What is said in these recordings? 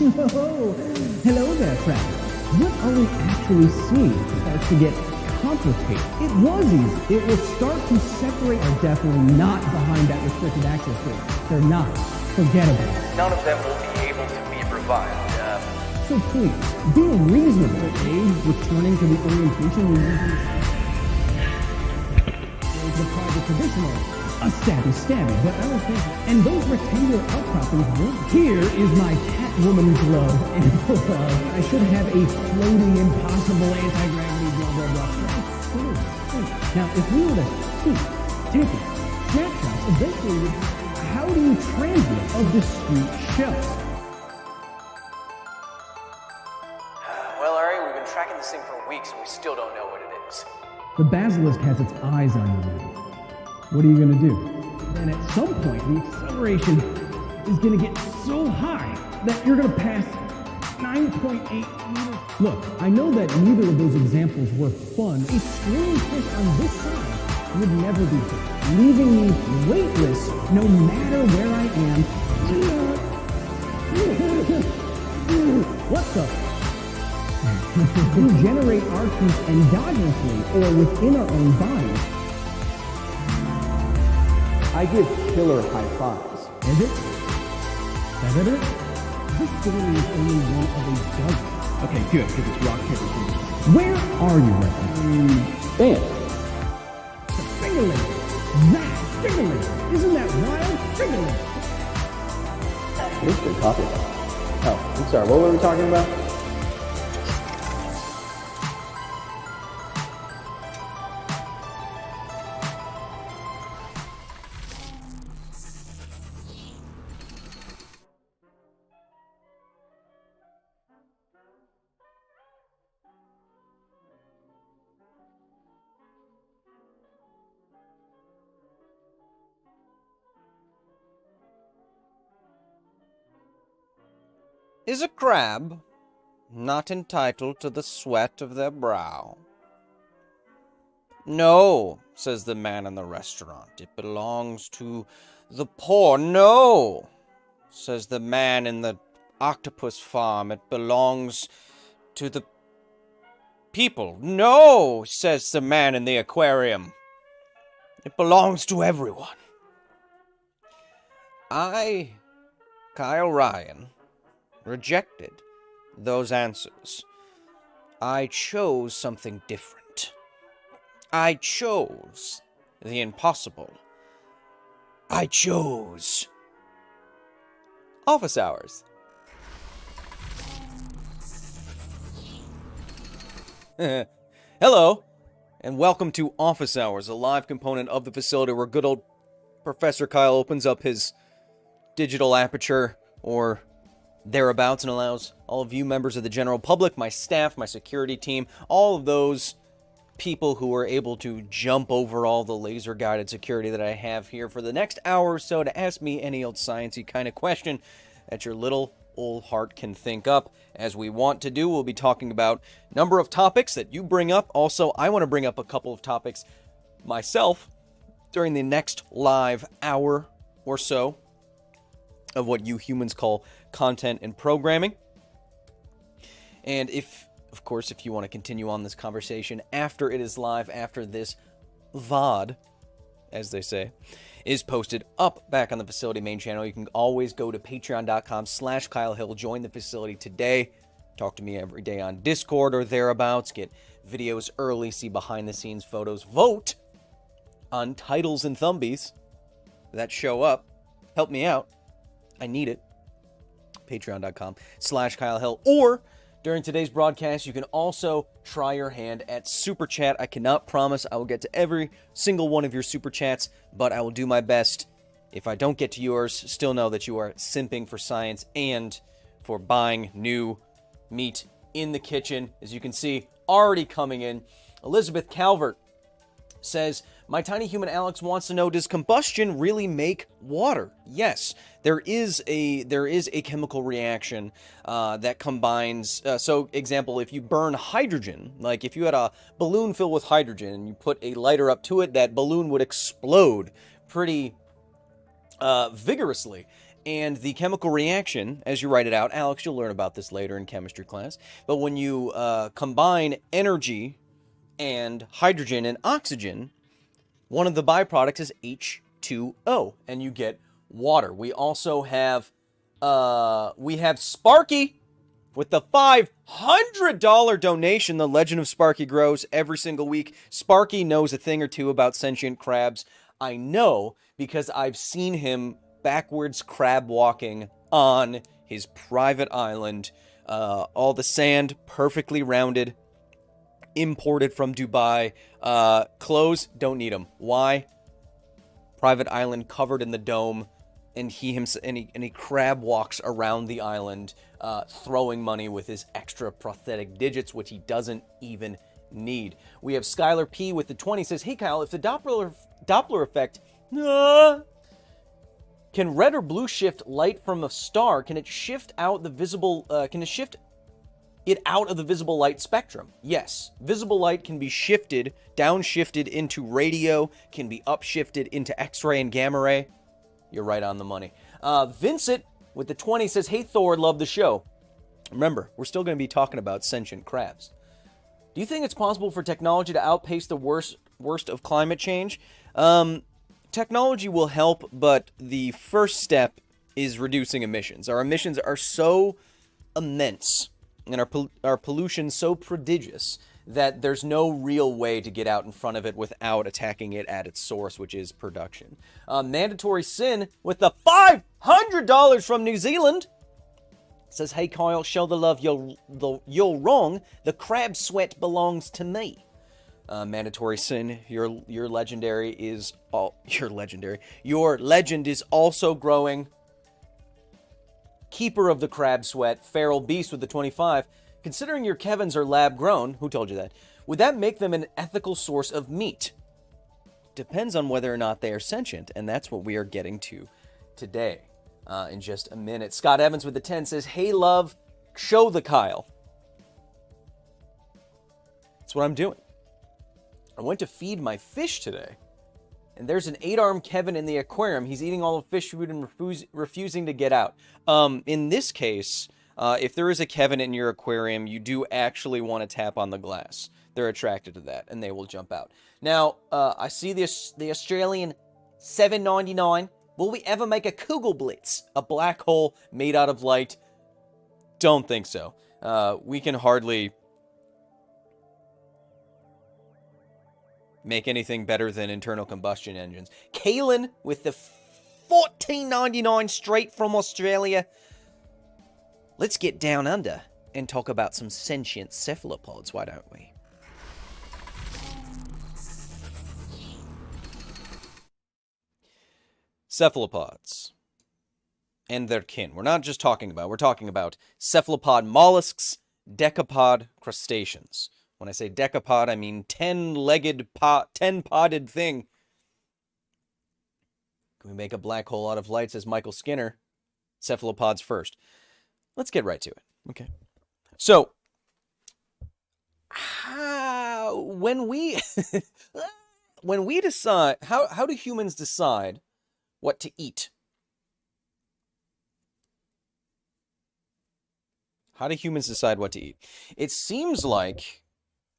Oh, hello there, Travis. What are we actually seeing starts to get complicated? It was easy. It will start to separate. Are definitely not behind that restricted access grid. They're not. Forget about it. None of them will be able to be revived. So please, be reasonable. Returning to the orientation we usually the private traditional. A stabby, but I don't think. And those rectangular outcroppings weren't. Here is my Catwoman glove and glove. I should have a floating, impossible anti-gravity blah blah blah. Now, if we were to take it, snapshots, eventually, how do you translate a discrete shell? Well, ARIA, we've been tracking this thing for weeks and we still don't know what it is. The basilisk has its eyes on you. What are you going to do? And at some point, the acceleration is going to get so high that you're going to pass 9.8 meters. Look, I know that neither of those examples were fun. A screaming fish on this side would never be fun, leaving me weightless no matter where I am. What the? We generate our truth endogenously or within our own bodies. I give killer high fives. Is it? Evident? This theory is only one of a dozen. Okay, good, because it's rock, paper, scissors. Where are you right now? Bam. The finger-licking. That finger-licking. Isn't that wild? Finger-licking. What is good talking about? Oh, I'm sorry, what were we talking about? Is a crab not entitled to the sweat of their brow? No, says the man in the restaurant. It belongs to the poor. No, says the man in the octopus farm. It belongs to the people. No, says the man in the aquarium. It belongs to everyone. I, Kyle Ryan, rejected those answers. I chose something different. I chose the impossible. I chose office hours. Hello, and welcome to Office Hours, a live component of the facility where good old Professor Kyle opens up his digital aperture or thereabouts and allows all of you members of the general public, my staff, my security team, all of those people who are able to jump over all the laser-guided security that I have here for the next hour or so to ask me any old sciencey kind of question that your little old heart can think up. As we want to do, we'll be talking about a number of topics that you bring up. Also, I want to bring up a couple of topics myself during the next live hour or so of what you humans call content and programming. And if you want to continue on this conversation after it is live, after this VOD, as they say, is posted up back on the facility main channel, you can always go to patreon.com/Kyle Hill, join the facility today, talk to me every day on Discord or thereabouts, get videos early, see behind the scenes photos, vote on titles and thumbies that show up, help me out. I need it. Patreon.com/Kyle Hill. Or during today's broadcast, you can also try your hand at Super Chat. I cannot promise I will get to every single one of your Super Chats, but I will do my best. If I don't get to yours, still know that you are simping for science and for buying new meat in the kitchen. As you can see, already coming in. Elizabeth Calvert says, my tiny human Alex wants to know, does combustion really make water? Yes, there is a chemical reaction that combines. So, example, if you burn hydrogen, like if you had a balloon filled with hydrogen and you put a lighter up to it, that balloon would explode pretty vigorously. And the chemical reaction, as you write it out, Alex, you'll learn about this later in chemistry class, but when you combine energy and hydrogen and oxygen, one of the byproducts is H2O, and you get water. We also have Sparky with the $500 donation. The legend of Sparky grows every single week. Sparky knows a thing or two about sentient crabs. I know because I've seen him backwards crab walking on his private island. All the sand perfectly rounded, imported from Dubai. Clothes, don't need them. Why? Private island covered in the dome, and he crab walks around the island, throwing money with his extra prosthetic digits, which he doesn't even need. We have Skylar P with the 20 says, "Hey Kyle, if the Doppler effect can red or blue shift light from a star, can it shift out the visible? Can it shift it out of the visible light spectrum?" Yes, visible light can be shifted, downshifted into radio, can be upshifted into X-ray and gamma ray. You're right on the money. Vincent with the 20 says, "Hey Thor, love the show." Remember, we're still going to be talking about sentient crabs. Do you think it's possible for technology to outpace the worst of climate change? Technology will help, but the first step is reducing emissions. Our emissions are so immense, and our pollution so prodigious, that there's no real way to get out in front of it without attacking it at its source, which is production. Mandatory Sin with the $500 from New Zealand says, "Hey Kyle, show the love, you're wrong. The crab sweat belongs to me." Mandatory Sin, your legendary is your legend is also growing. Keeper of the crab sweat, Feral Beast with the 25. "Considering your Kevins are lab grown," who told you that? "Would that make them an ethical source of meat?" Depends on whether or not they are sentient, and that's what we are getting to today. In just a minute. Scott Evans with the 10 says, "Hey love, show the Kyle." That's what I'm doing. I went to feed my fish today, and there's an 8-armed Kevin in the aquarium. He's eating all the fish food and refusing to get out. In this case, if there is a Kevin in your aquarium, you do actually want to tap on the glass. They're attracted to that, and they will jump out. Now, I see the Australian $7.99. Will we ever make a Kugelblitz, a black hole made out of light? Don't think so. We can hardly make anything better than internal combustion engines. Kalen with the $14.99 straight from Australia. Let's get down under and talk about some sentient cephalopods, why don't we? Cephalopods and their kin. We're talking about cephalopod mollusks, decapod crustaceans. When I say decapod, I mean 10-legged, 10-podded thing. Can we make a black hole out of light, says Michael Skinner. Cephalopods first. Let's get right to it. Okay. So, when we decide, how do humans decide what to eat? How do humans decide what to eat? It seems like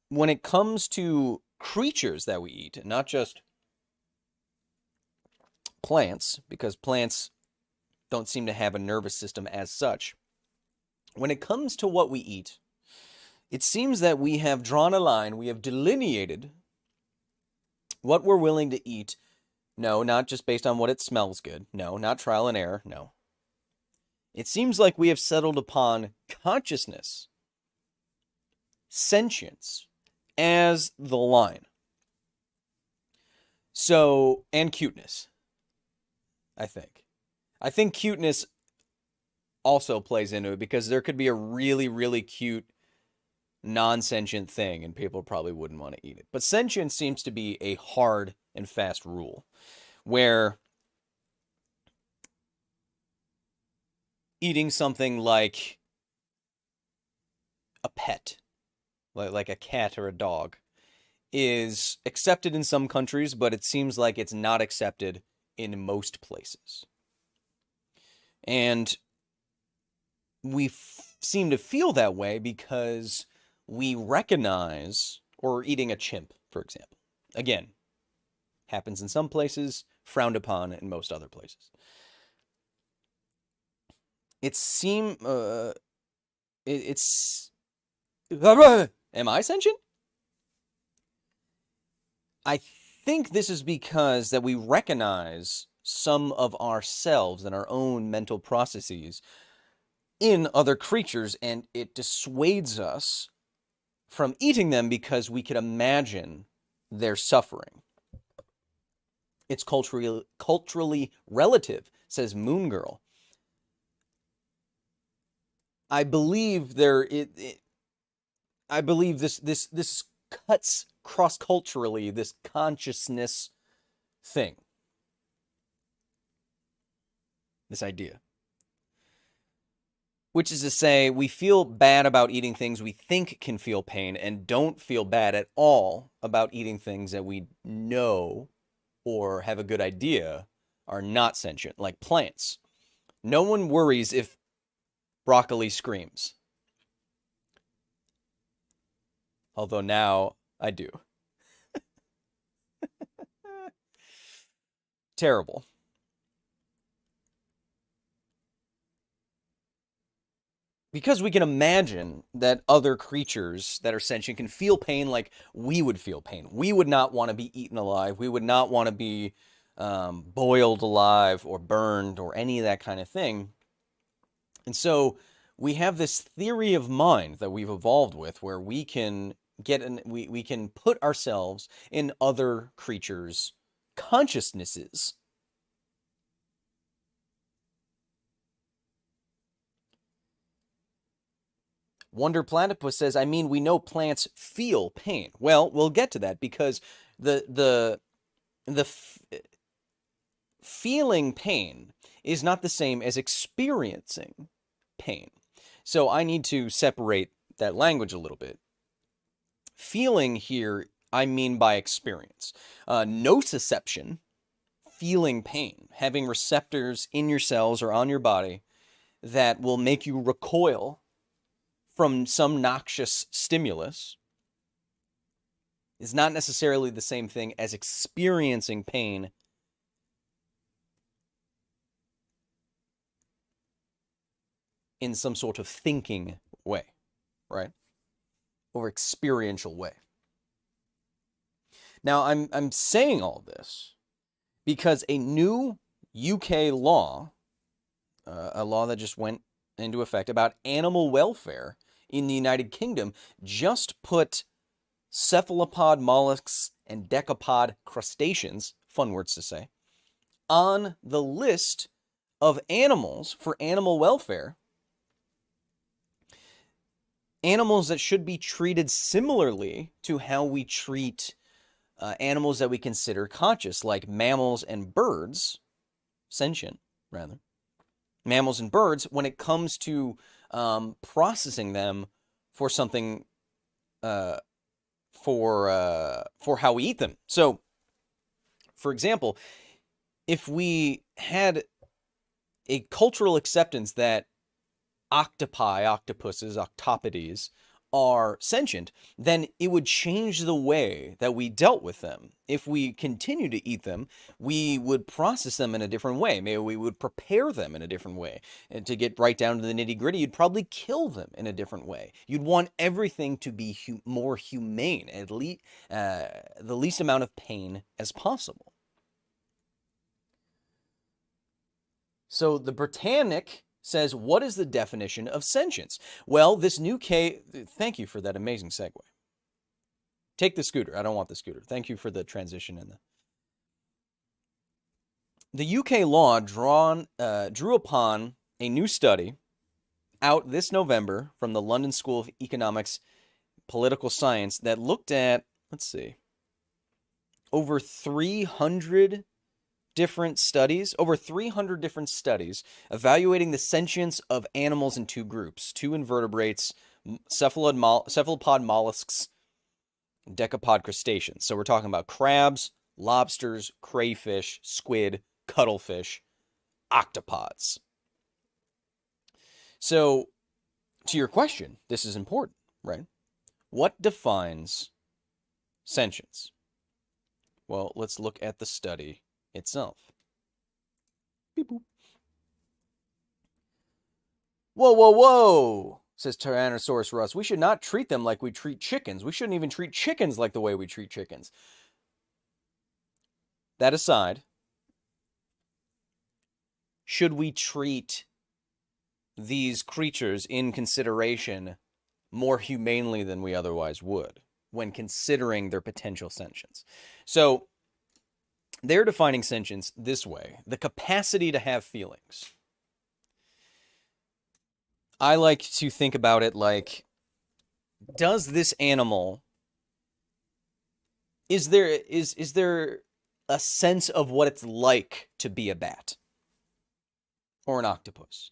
when it comes to creatures that we eat, not just plants, because plants don't seem to have a nervous system as such. When it comes to what we eat, it seems that we have drawn a line, we have delineated what we're willing to eat. No, not just based on what it smells good. No, not trial and error. No. It seems like we have settled upon consciousness, sentience, as the line. So, and cuteness, I think. I think cuteness also plays into it, because there could be a really, really cute non-sentient thing and people probably wouldn't want to eat it. But sentience seems to be a hard and fast rule, where eating something like a pet, like a cat or a dog, is accepted in some countries, but it seems like it's not accepted in most places. And we seem to feel that way because we recognize, or eating a chimp, for example. Again, happens in some places, frowned upon in most other places. It's am I sentient? I think this is because that we recognize some of ourselves and our own mental processes in other creatures, and it dissuades us from eating them because we could imagine their suffering. It's culturally relative, says Moon Girl. I believe I believe this cuts cross-culturally, this consciousness thing. This idea. Which is to say, we feel bad about eating things we think can feel pain and don't feel bad at all about eating things that we know or have a good idea are not sentient, like plants. No one worries if broccoli screams. Although now I do. Terrible. Because we can imagine that other creatures that are sentient can feel pain like we would feel pain. We would not want to be eaten alive. We would not want to be boiled alive or burned or any of that kind of thing. And so we have this theory of mind that we've evolved with where we can we can put ourselves in other creatures' consciousnesses. Wonder Platypus says, I mean, we know plants feel pain. Well, we'll get to that because the feeling pain is not the same as experiencing pain. So I need to separate that language a little bit. Feeling here, I mean by experience. Nociception, feeling pain, having receptors in your cells or on your body that will make you recoil from some noxious stimulus, is not necessarily the same thing as experiencing pain in some sort of thinking way, right? Or experiential way. Now, I'm saying all this because a new UK law, a law that just went into effect about animal welfare in the United Kingdom, just put cephalopod mollusks and decapod crustaceans, fun words to say, on the list of animals for animal welfare. Animals that should be treated similarly to how we treat animals that we consider conscious, like mammals and birds, sentient, rather. Mammals and birds, when it comes to processing them for something, for how we eat them. So, for example, if we had a cultural acceptance that octopi, octopuses, octopodes are sentient, then it would change the way that we dealt with them. If we continue to eat them, we would process them in a different way. Maybe we would prepare them in a different way. And to get right down to the nitty-gritty, you'd probably kill them in a different way. You'd want everything to be more humane, at least the least amount of pain as possible. So the Britannic says, what is the definition of sentience? Well, this new thank you for that amazing segue. Take the scooter. I don't want the scooter. Thank you for the transition in the UK law drew upon a new study out this November from the London School of Economics Political Science that looked at, let's see, over 300 different studies evaluating the sentience of animals in two groups, two invertebrates, cephalopod mollusks, decapod crustaceans. So we're talking about crabs, lobsters, crayfish, squid, cuttlefish, octopods. So, to your question, this is important, right? What defines sentience? Well, let's look at the study itself. Beep boop. Whoa, whoa, whoa, says Tyrannosaurus Rex. We should not treat them like we treat chickens. We shouldn't even treat chickens like the way we treat chickens. That aside, should we treat these creatures in consideration more humanely than we otherwise would when considering their potential sentience? So, they're defining sentience this way: the capacity to have feelings. I like to think about it like, does this animal, is there a sense of what it's like to be a bat or an octopus?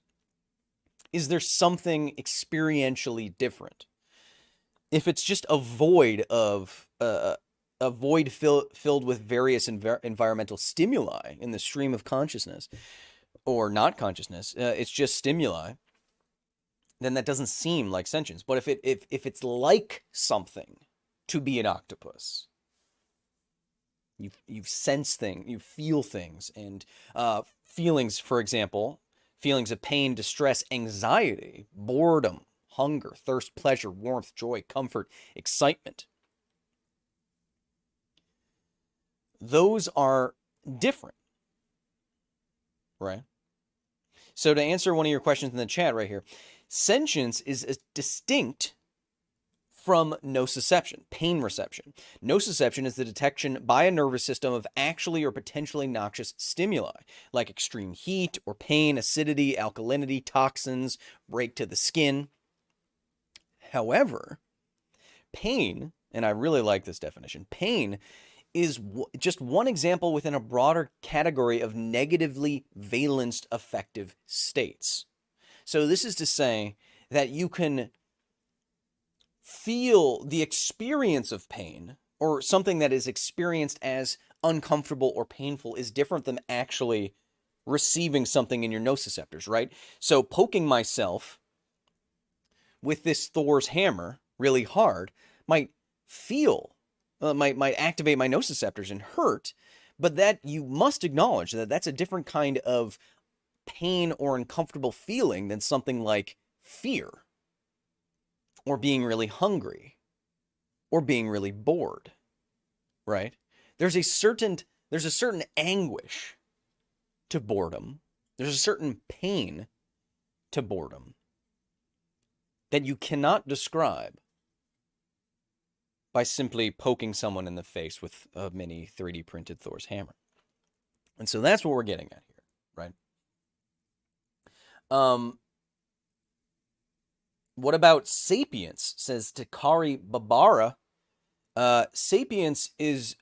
Is there something experientially different? If it's just a void of filled with various environmental stimuli in the stream of consciousness or not consciousness, it's just stimuli, then that doesn't seem like sentience. But if it's like something to be an octopus, you sense things, you feel things, and feelings, for example, feelings of pain, distress, anxiety, boredom, hunger, thirst, pleasure, warmth, joy, comfort, excitement. Those are different, right? So to answer one of your questions in the chat right here, sentience is distinct from nociception, pain reception. Nociception is the detection by a nervous system of actually or potentially noxious stimuli, like extreme heat or pain, acidity, alkalinity, toxins, break to the skin. However, pain, and I really like this definition, pain is just one example within a broader category of negatively valenced affective states. So this is to say that you can feel the experience of pain, or something that is experienced as uncomfortable or painful is different than actually receiving something in your nociceptors, right? So poking myself with this Thor's hammer really hard might feel, might activate my nociceptors and hurt, but that you must acknowledge that that's a different kind of pain or uncomfortable feeling than something like fear, or being really hungry, or being really bored, right? There's a certain anguish to boredom. There's a certain pain to boredom that you cannot describe by simply poking someone in the face with a mini 3D printed Thor's hammer. And so that's what we're getting at here, right? What about sapience, says Takari Babara. Sapience is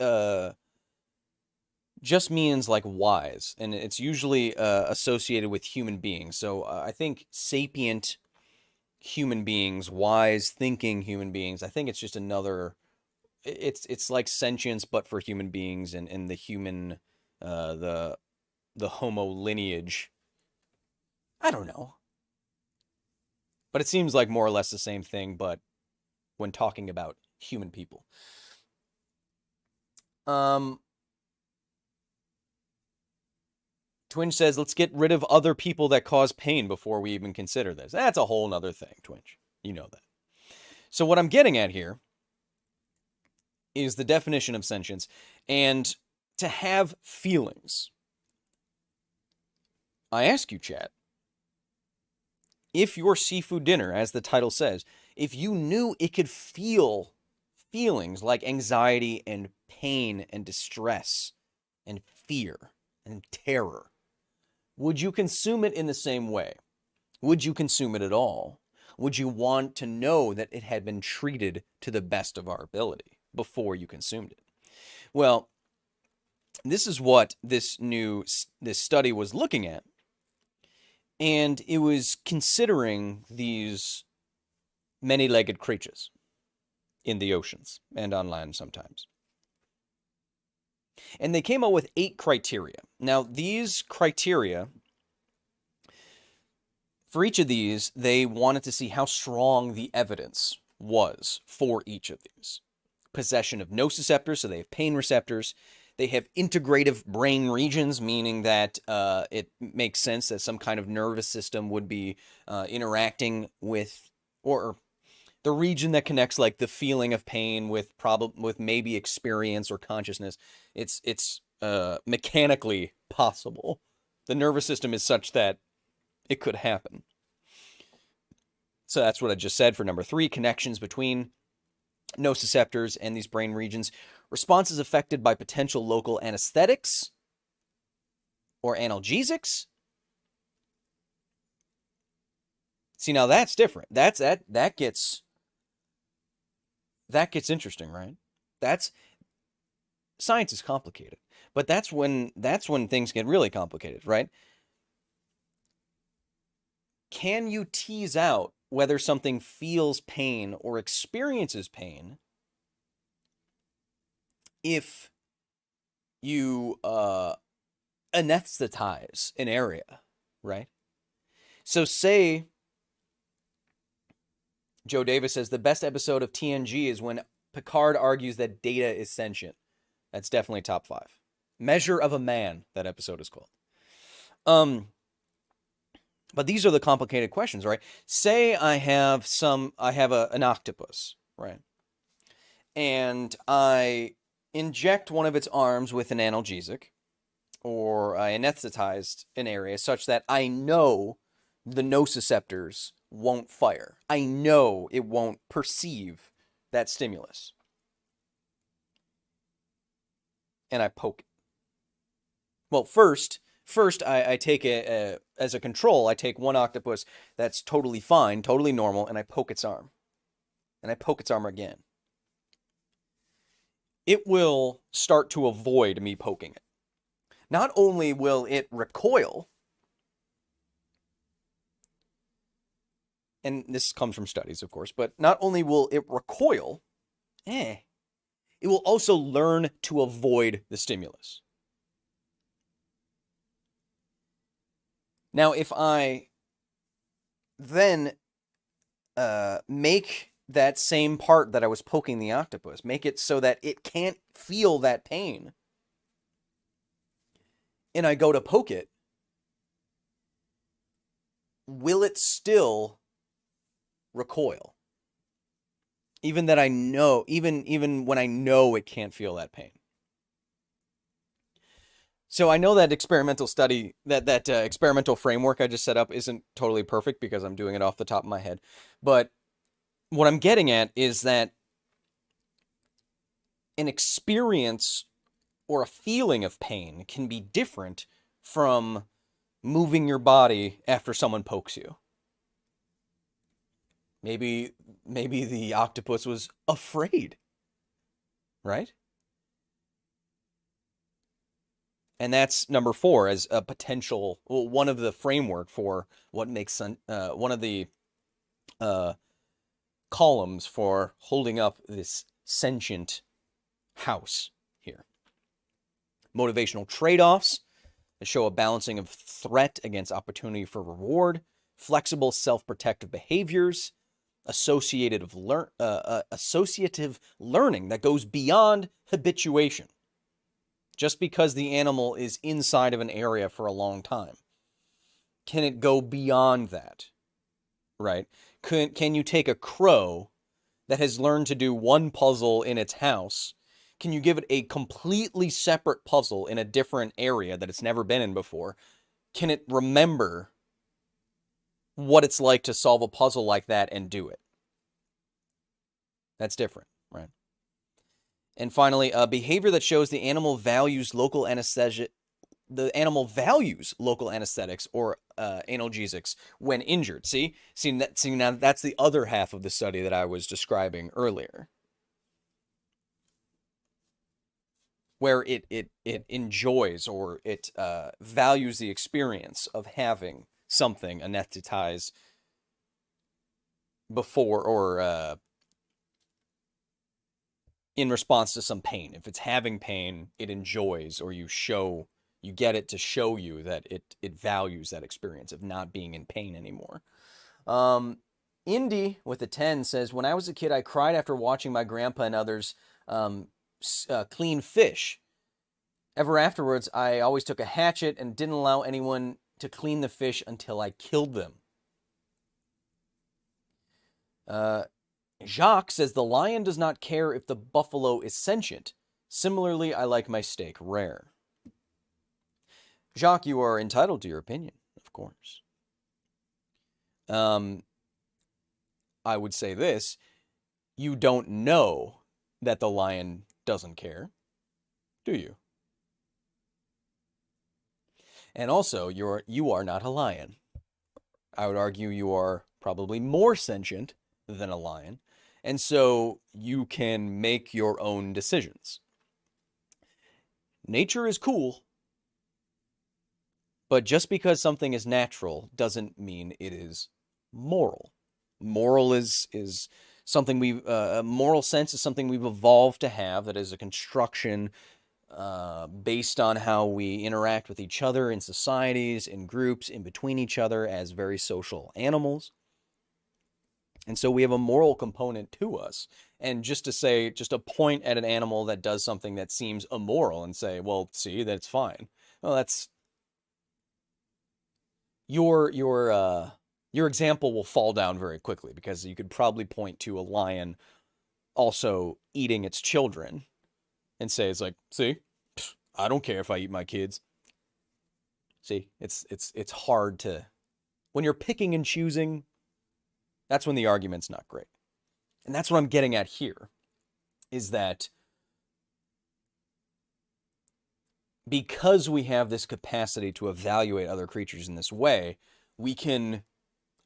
just means like wise, and it's usually associated with human beings. So I think sapient human beings, wise thinking human beings, I think it's just another, it's like sentience but for human beings, and the human, the homo lineage. I don't know. But it seems like more or less the same thing, but when talking about human people. Twinge says, let's get rid of other people that cause pain before we even consider this. That's a whole nother thing, Twinge. You know that. So what I'm getting at here is the definition of sentience, and to have feelings. I ask you, chat, if your seafood dinner, as the title says, if you knew it could feel feelings like anxiety and pain and distress and fear and terror, would you consume it in the same way? Would you consume it at all? Would you want to know that it had been treated to the best of our ability before you consumed it? Well, this is what this study was looking at. And it was considering these many-legged creatures in the oceans and on land sometimes. And they came up with 8 criteria. Now, these criteria For each of these, they wanted to see how strong the evidence was for each of these. Possession of nociceptors, so they have pain receptors. They have integrative brain regions, meaning that it makes sense that some kind of nervous system would be interacting with, or the region that connects like the feeling of pain with maybe experience or consciousness. It's mechanically possible. The nervous system is such that it could happen. So that's what I just said for number 3, connections between nociceptors and these brain regions. Responses affected by potential local anesthetics or analgesics. See, now that's different. That gets interesting, right? Science is complicated, but that's when things get really complicated, right? Can you tease out whether something feels pain or experiences pain if you anesthetize an area, right? So say Joe Davis says the best episode of TNG is when Picard argues that Data is sentient. That's definitely top 5. Measure of a Man, that episode is called. But these are the complicated questions, right? Say I have an octopus, right? And I inject one of its arms with an analgesic, or I anesthetized an area such that I know the nociceptors won't fire. I know it won't perceive that stimulus. And I poke it. Well, first I take as a control, I take one octopus that's totally fine, totally normal, and I poke its arm. And I poke its arm again. It will start to avoid me poking it. Not only will it recoil, and this comes from studies, of course, but not only will it recoil, it will also learn to avoid the stimulus. Now, if I then make that same part that I was poking the octopus, make it so that it can't feel that pain, and I go to poke it, will it still recoil? Even that I know, even when I know it can't feel that pain. So I know that experimental study, that experimental framework I just set up isn't totally perfect because I'm doing it off the top of my head. But what I'm getting at is that an experience or a feeling of pain can be different from moving your body after someone pokes you. Maybe the octopus was afraid, right? And that's number 4 as a potential, one of the framework for what makes one of the columns for holding up this sentient house here. Motivational trade-offs that show a balancing of threat against opportunity for reward, flexible self-protective behaviors, associative learning that goes beyond habituation. Just because the animal is inside of an area for a long time, can it go beyond that, right? Can you take a crow that has learned to do one puzzle in its house, can you give it a completely separate puzzle in a different area that it's never been in before? Can it remember what it's like to solve a puzzle like that and do it? That's different, right? And finally, a behavior that shows the animal values local anesthesia. The animal values local anesthetics or analgesics when injured. See now that's the other half of the study that I was describing earlier, where it enjoys or it values the experience of having something anesthetized before or in response to some pain. If it's having pain, it enjoys, or you show You get it to show you that it values that experience of not being in pain anymore. Indy with a 10 says, when I was a kid, I cried after watching my grandpa and others clean fish. Ever afterwards, I always took a hatchet and didn't allow anyone to clean the fish until I killed them. Jacques says, the lion does not care if the buffalo is sentient. Similarly, I like my steak rare. Jacques, you are entitled to your opinion, of course. I would say this. You don't know that the lion doesn't care, do you? And also, you are not a lion. I would argue you are probably more sentient than a lion, and so you can make your own decisions. Nature is cool, but just because something is natural doesn't mean it is moral. Moral is something a moral sense is something we've evolved to have, that is a construction based on how we interact with each other in societies, in groups, in between each other as very social animals. And so we have a moral component to us. And just to point at an animal that does something that seems immoral and say, well, see, that's fine. Well, that's your example will fall down very quickly, because you could probably point to a lion also eating its children and say, it's like, see, I don't care if I eat my kids. See, it's hard to, when you're picking and choosing, that's when the argument's not great. And that's what I'm getting at here, is that because we have this capacity to evaluate other creatures in this way, we can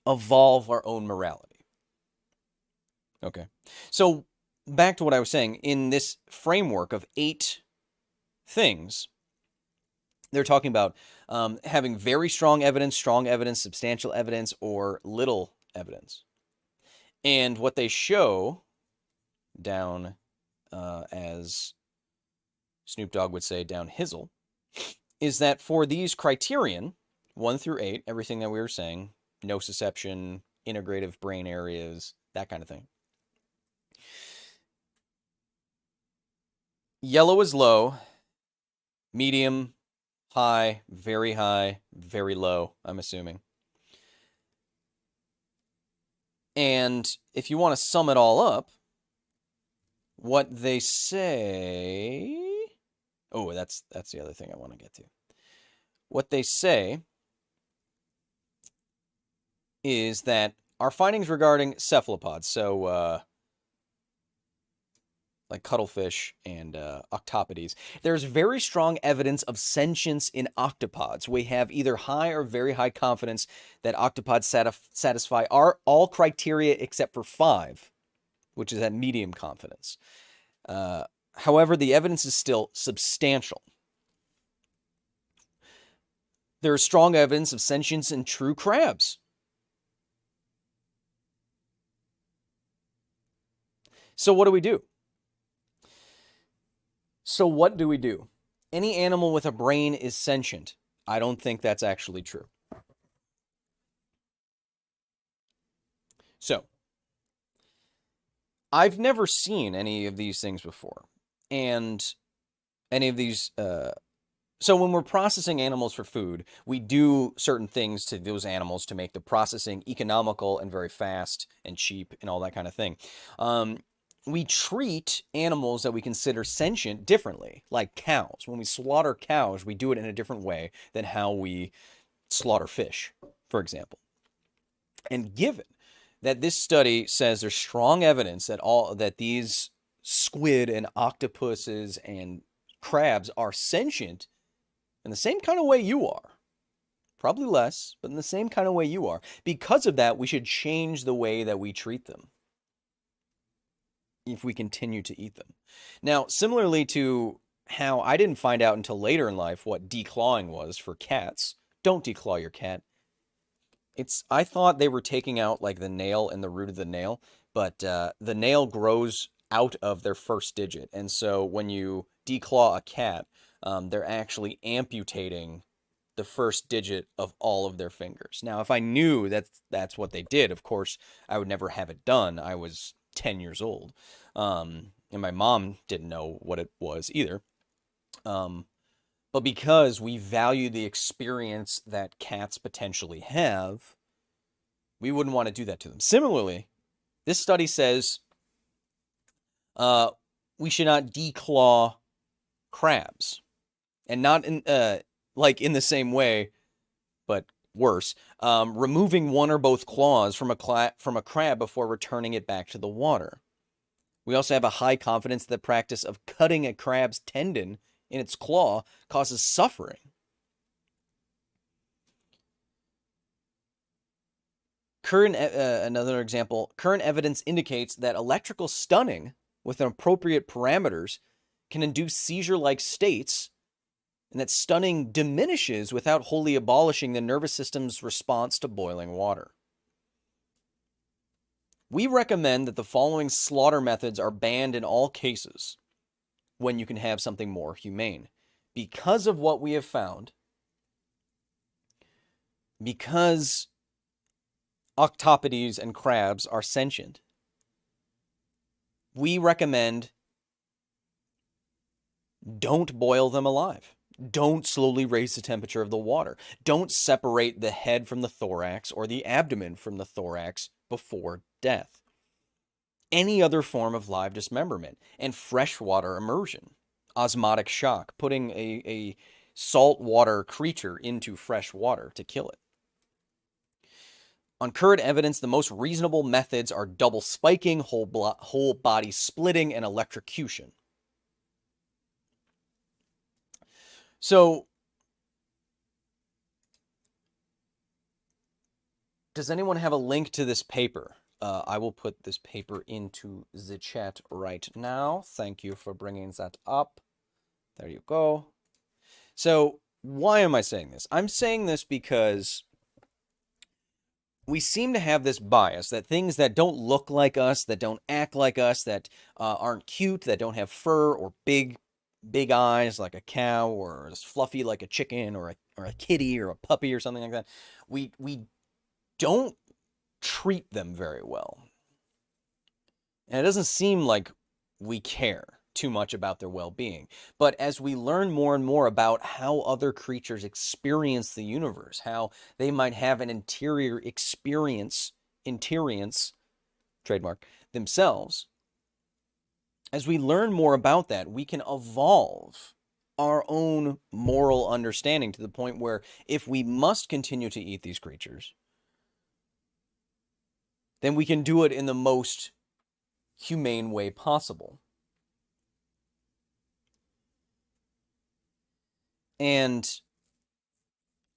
evolve our own morality. Okay. So back to what I was saying, in this framework of 8 things, they're talking about having very strong evidence, substantial evidence, or little evidence. And what they show down, as Snoop Dogg would say, down hizzle, is that for these criterion, 1 through 8, everything that we were saying, nociception, integrative brain areas, that kind of thing. Yellow is low, medium, high, very low, I'm assuming. And if you want to sum it all up, what they say... Oh, that's the other thing I want to get to. What they say is that our findings regarding cephalopods, so like cuttlefish and octopodes, there's very strong evidence of sentience in octopods. We have either high or very high confidence that octopods satisfy all criteria except for 5, which is at medium confidence. However, the evidence is still substantial. There is strong evidence of sentience in true crabs. So what do we do? Any animal with a brain is sentient. I don't think that's actually true. So, I've never seen any of these things before. And any of these... So when we're processing animals for food, we do certain things to those animals to make the processing economical and very fast and cheap and all that kind of thing. We treat animals that we consider sentient differently, like cows. When we slaughter cows, we do it in a different way than how we slaughter fish, for example. And given that this study says there's strong evidence that these squid and octopuses and crabs are sentient in the same kind of way you are, probably less, but in the same kind of way you are, because of that, we should change the way that we treat them if we continue to eat them. Now, similarly to how I didn't find out until later in life what declawing was for cats. Don't declaw your cat. I thought they were taking out like the nail and the root of the nail, but the nail grows out of their first digit. And so when you declaw a cat, they're actually amputating the first digit of all of their fingers. Now, if I knew that that's what they did, of course, I would never have it done. I was 10 years old. And my mom didn't know what it was either. But because we value the experience that cats potentially have, we wouldn't want to do that to them. Similarly, this study says we should not declaw crabs. And not in like in the same way, but worse, removing one or both claws from a crab before returning it back to the water. We also have a high confidence that the practice of cutting a crab's tendon in its claw causes suffering. Another example, current evidence indicates that electrical stunning with appropriate parameters can induce seizure-like states, and that stunning diminishes without wholly abolishing the nervous system's response to boiling water. We recommend that the following slaughter methods are banned in all cases when you can have something more humane. Because of what we have found, because octopodes and crabs are sentient, we recommend don't boil them alive. Don't slowly raise the temperature of the water. Don't separate the head from the thorax or the abdomen from the thorax before death. Any other form of live dismemberment and freshwater immersion, osmotic shock, putting a saltwater creature into fresh water to kill it. On current evidence, the most reasonable methods are double spiking, whole body splitting, and electrocution. So, does anyone have a link to this paper? I will put this paper into the chat right now. Thank you for bringing that up. There you go. So, why am I saying this? I'm saying this because we seem to have this bias that things that don't look like us, that don't act like us, that aren't cute, that don't have fur or big eyes like a cow, or as fluffy like a chicken, or a kitty or a puppy or something like that, we don't treat them very well. And it doesn't seem like we care too much about their well-being. But as we learn more and more about how other creatures experience the universe, how they might have an interior trademark, themselves, as we learn more about that, we can evolve our own moral understanding to the point where if we must continue to eat these creatures, then we can do it in the most humane way possible. And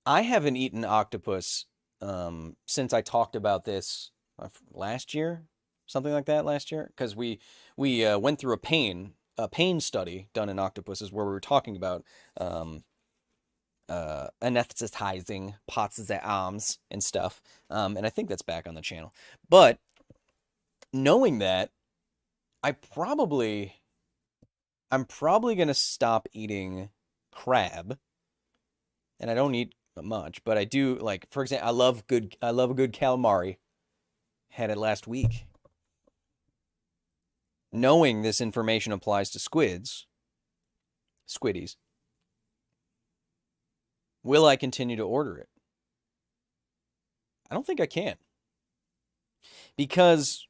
I haven't eaten octopus since I talked about this last year, something like that last year, because we went through a pain study done in octopuses where we were talking about anesthetizing pots and arms and stuff, and I think that's back on the channel. But knowing that, I'm probably gonna stop eating crab, and I don't eat much, but I do, like, for example, I love a good calamari. Had it last week. Knowing this information applies to squiddies, will I continue to order it? I don't think I can. Because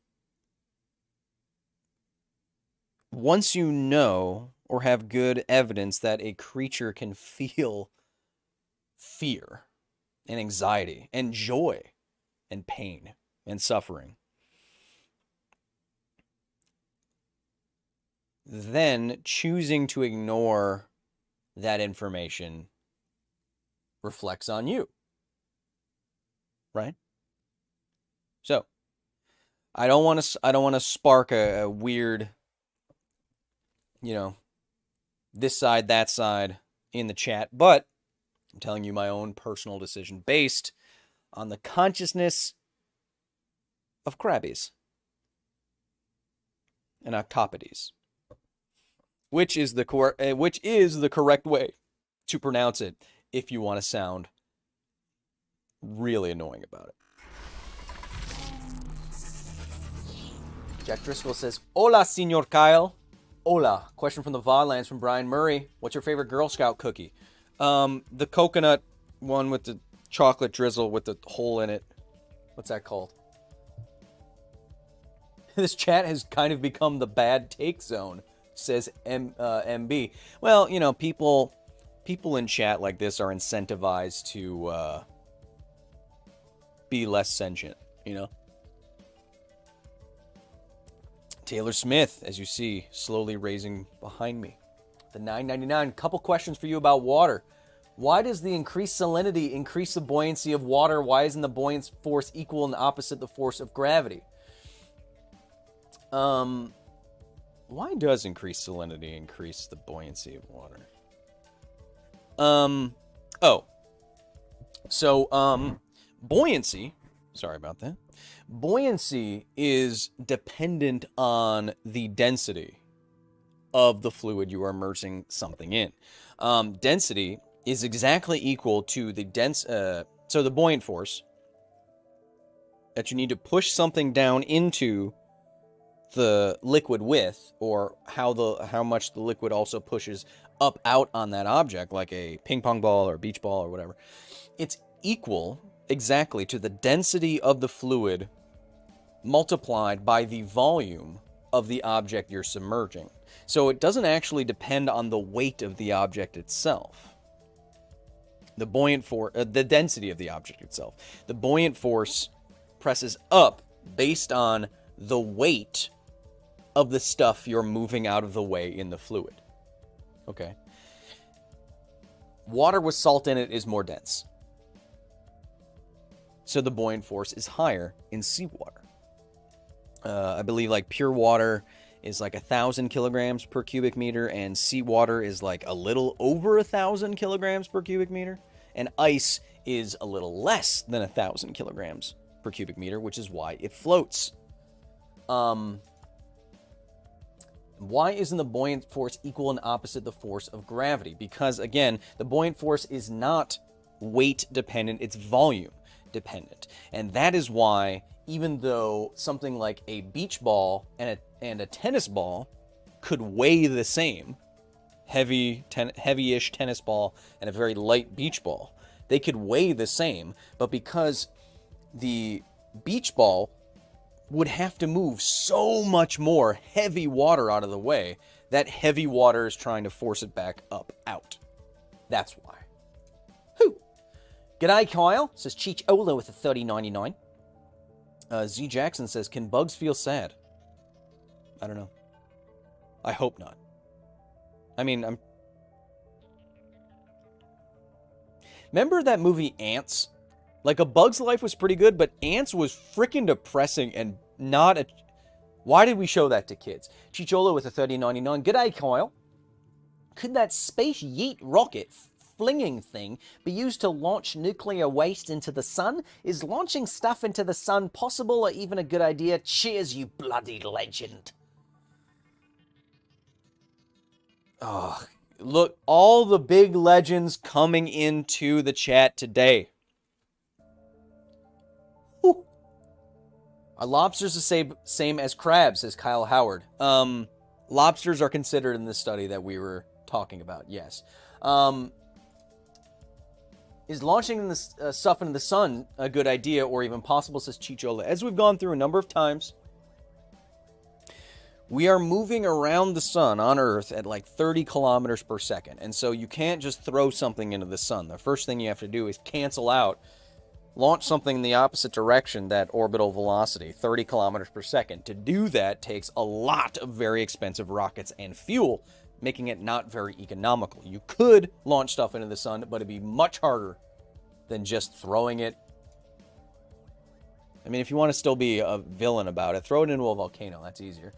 once you know or have good evidence that a creature can feel fear and anxiety and joy and pain and suffering, then choosing to ignore that information reflects on you, right? So, I don't want to spark a weird, this side, that side in the chat, but I'm telling you my own personal decision based on the consciousness of crabbies and octopodes. which is the correct way to pronounce it if you want to sound really annoying about it. Jack Driscoll says, "Hola, Senor Kyle." Hola. Question from the Vodlands from Brian Murray. What's your favorite Girl Scout cookie? The coconut one with the chocolate drizzle with the hole in it. What's that called? This chat has kind of become the bad take zone, says MB. Well, you know, people in chat like this are incentivized to be less sentient, you know? Taylor Smith, as you see, slowly raising behind me. The $9.99. Couple questions for you about water. Why does the increased salinity increase the buoyancy of water? Why isn't the buoyant force equal and opposite the force of gravity? Why does increased salinity increase the buoyancy of water? Buoyancy, sorry about that. Buoyancy is dependent on the density of the fluid you are immersing something in. Density is exactly equal to the so the buoyant force that you need to push something down into the liquid with, or how much the liquid also pushes up out on that object, like a ping pong ball or a beach ball or whatever. It's equal exactly to the density of the fluid multiplied by the volume of the object you're submerging. So it doesn't actually depend on the weight of the object itself. The density of the object itself. The buoyant force presses up based on the weight of the stuff you're moving out of the way in the fluid. Okay. Water with salt in it is more dense. So the buoyant force is higher in seawater. I believe like pure water is like 1,000 kilograms per cubic meter, and seawater is like a little over 1,000 kilograms per cubic meter, and ice is a little less than 1,000 kilograms per cubic meter, which is why it floats. Why isn't the buoyant force equal and opposite the force of gravity? Because, again, the buoyant force is not weight dependent, it's volume dependent. And that is why, even though something like a beach ball and a tennis ball could weigh the same, heavy-ish tennis ball and a very light beach ball, they could weigh the same, but because the beach ball would have to move so much more heavy water out of the way, that heavy water is trying to force it back up out. That's why. Who? G'day, Kyle, says Cheech Ola with a $30.99. Z Jackson says, can bugs feel sad? I don't know. I hope not. I mean, Remember that movie Ants? Like, A Bug's Life was pretty good, but Ants was freaking depressing and not a... Why did we show that to kids? Chichola with a $30.99. G'day, Kyle. Could that space yeet rocket flinging thing be used to launch nuclear waste into the sun? Is launching stuff into the sun possible or even a good idea? Cheers, you bloody legend. Oh, look, all the big legends coming into the chat today. Whew. Are lobsters the same as crabs, says Kyle Howard? Lobsters are considered in this study that we were talking about, yes. Is launching this stuff into the sun a good idea or even possible, says Chichola? As we've gone through a number of times, we are moving around the sun on Earth at like 30 kilometers per second. And so you can't just throw something into the sun. The first thing you have to do is cancel out, launch something in the opposite direction, that orbital velocity, 30 kilometers per second. To do that takes a lot of very expensive rockets and fuel, making it not very economical. You could launch stuff into the sun, but it'd be much harder than just throwing it. I mean, if you want to still be a villain about it, throw it into a volcano. That's easier.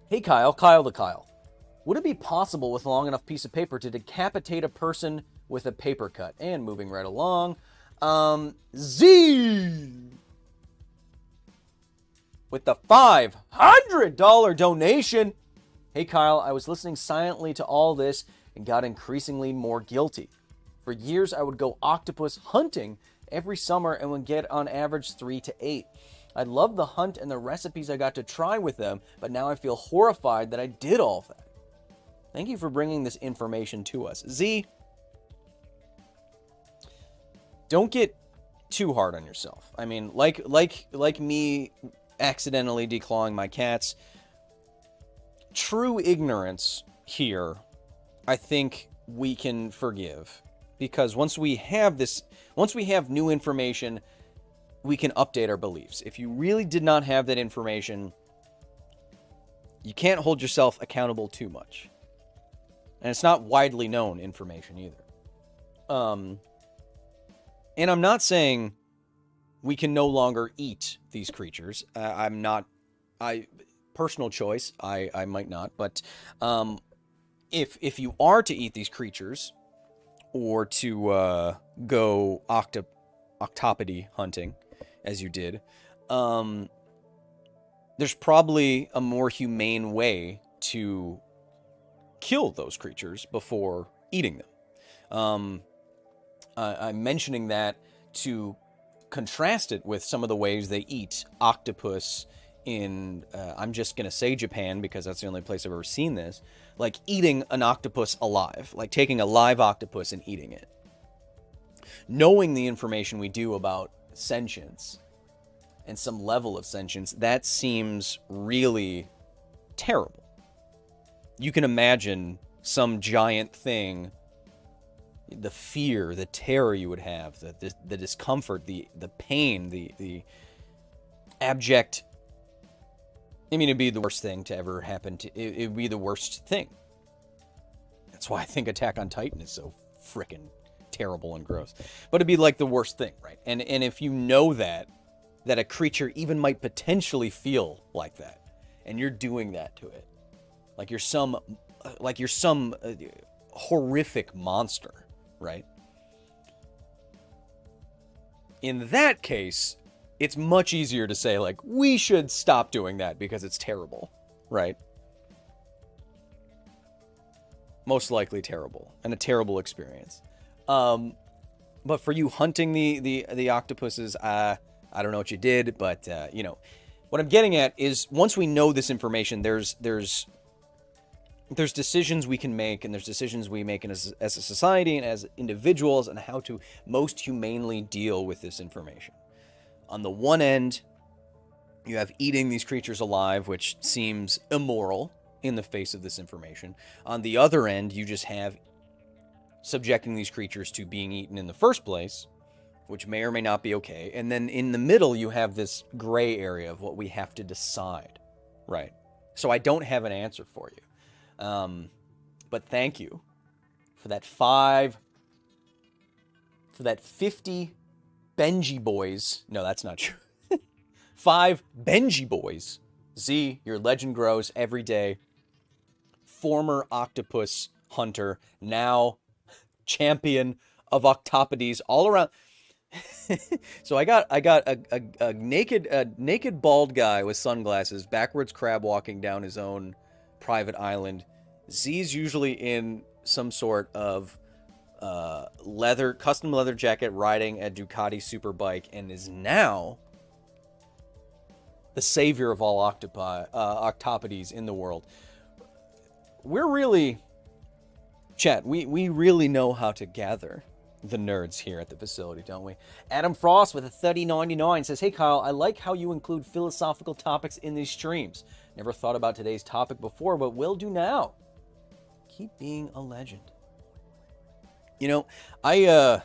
Hey, Kyle the Kyle. Would it be possible with a long enough piece of paper to decapitate a person with a paper cut? And moving right along, Z with the $500 donation. Hey Kyle, I was listening silently to all this and got increasingly more guilty. For years, I would go octopus hunting every summer and would get on average 3 to 8. I loved the hunt and the recipes I got to try with them, but now I feel horrified that I did all of that. Thank you for bringing this information to us. Z, don't get too hard on yourself. I mean, like me accidentally declawing my cats, true ignorance here, I think we can forgive. Because once we have new information, we can update our beliefs. If you really did not have that information, you can't hold yourself accountable too much. And it's not widely known information either. And I'm not saying we can no longer eat these creatures. Personal choice, I might not. But if you are to eat these creatures, or to go octopody hunting, as you did, there's probably a more humane way to kill those creatures before eating them. I'm mentioning that to contrast it with some of the ways they eat octopus in, I'm just going to say Japan because that's the only place I've ever seen this, like eating an octopus alive, like taking a live octopus and eating it. Knowing the information we do about sentience and some level of sentience, that seems really terrible. You can imagine some giant thing, the fear, the terror you would have, the discomfort, the pain, the abject. I mean, it'd be the worst thing to ever happen to. It'd be the worst thing. That's why I think Attack on Titan is so frickin' terrible and gross. But it'd be like the worst thing, right? And if you know that a creature even might potentially feel like that, and you're doing that to it, like you're some horrific monster, right? In that case, it's much easier to say, like, we should stop doing that because it's terrible, right? Most likely terrible, and a terrible experience. But for you hunting the octopuses, I don't know what you did, but, what I'm getting at is once we know this information, there's decisions we can make, and there's decisions we make as a society and as individuals on how to most humanely deal with this information. On the one end, you have eating these creatures alive, which seems immoral in the face of this information. On the other end, you just have subjecting these creatures to being eaten in the first place, which may or may not be okay. And then in the middle, you have this gray area of what we have to decide, right? So I don't have an answer for you. But thank you for that 50 Benji boys. No, that's not true. 5 Benji boys. Z, your legend grows every day. Former octopus hunter, now champion of octopodes all around. So I got a naked bald guy with sunglasses, backwards crab walking down his own private island. Z's usually in some sort of custom leather jacket, riding a Ducati superbike, and is now the savior of all octopodes in the world. We're really, chat, we really know how to gather the nerds here at the facility, don't we? Adam Frost with a 30.99 says, "Hey Kyle, I like how you include philosophical topics in these streams. Never thought about today's topic before, but will do now. Keep being a legend." You know, I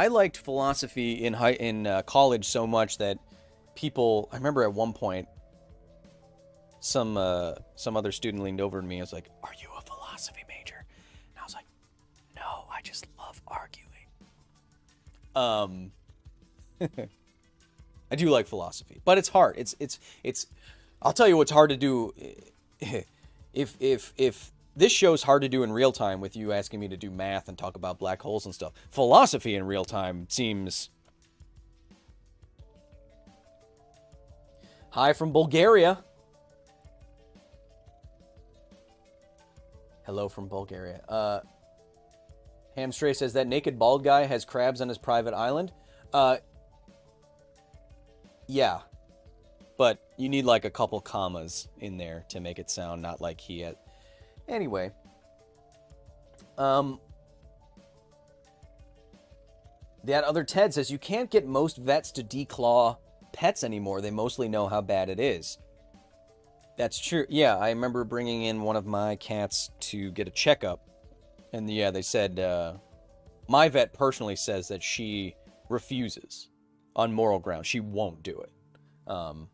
liked philosophy in college so much that people, I remember at one point, some other student leaned over to me and was like, "Are you a philosophy major?" And I was like, "No, I just love arguing." I do like philosophy, but it's hard. It's I'll tell you what's hard to do. If this show's hard to do in real time with you asking me to do math and talk about black holes and stuff, philosophy in real time seems... Hi from Bulgaria. Hello from Bulgaria. Hamstray says that naked bald guy has crabs on his private island. Yeah. But you need like a couple commas in there to make it sound not like he had... Anyway. That other Ted says, you can't get most vets to declaw pets anymore. They mostly know how bad it is. That's true. Yeah, I remember bringing in one of my cats to get a checkup. And yeah, they said, my vet personally says that she refuses on moral grounds. She won't do it. So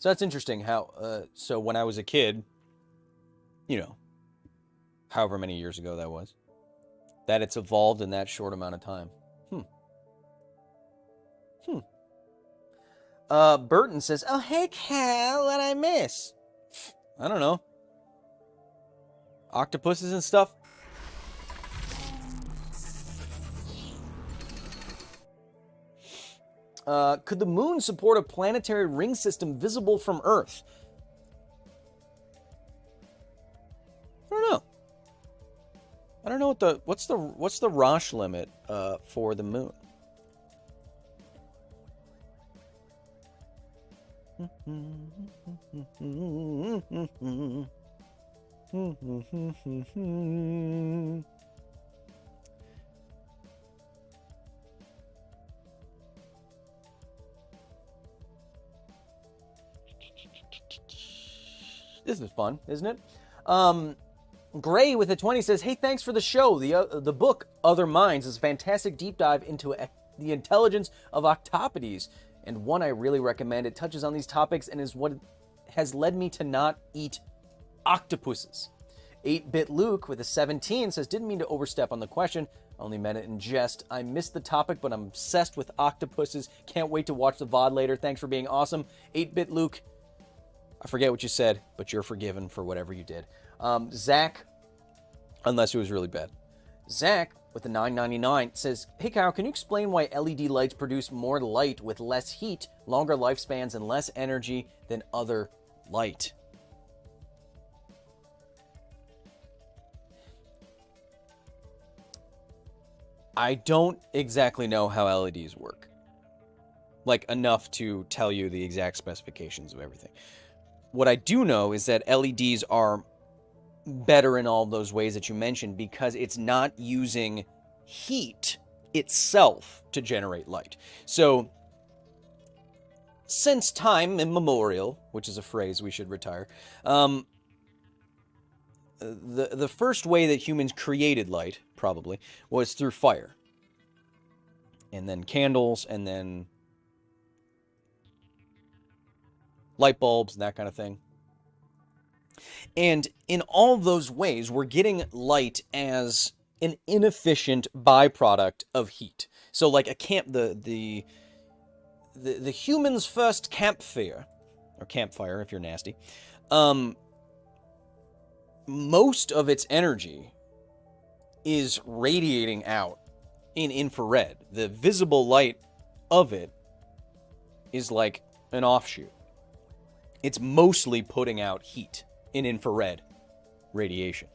that's interesting how, so when I was a kid, you know, however many years ago that was, that it's evolved in that short amount of time. Burton says, oh, hey, Cal, what'd I miss? I don't know. Octopuses and stuff? Could the moon support a planetary ring system visible from Earth? I don't know. I don't know what's the Roche limit for the moon? This is fun, isn't it? Gray with a 20 says, hey, thanks for the show. The book, Other Minds, is a fantastic deep dive into the intelligence of octopodes, and one I really recommend. It touches on these topics and is what has led me to not eat octopuses. 8-Bit Luke with a 17 says, didn't mean to overstep on the question, only meant it in jest. I missed the topic, but I'm obsessed with octopuses. Can't wait to watch the VOD later. Thanks for being awesome. 8-Bit Luke, I forget what you said, but you're forgiven for whatever you did. Zach, unless it was really bad. Zach, with a 9.99, says, hey, Kyle, can you explain why LED lights produce more light with less heat, longer lifespans, and less energy than other light? I don't exactly know how LEDs work. Like, enough to tell you the exact specifications of everything. What I do know is that LEDs are better in all those ways that you mentioned because it's not using heat itself to generate light. So, since time immemorial, which is a phrase we should retire, the first way that humans created light, probably, was through fire. And then candles, and then light bulbs, and that kind of thing. And in all those ways, we're getting light as an inefficient byproduct of heat. So like the human's first campfire, or campfire if you're nasty, most of its energy is radiating out in infrared. The visible light of it is like an offshoot. It's mostly putting out heat in infrared radiation.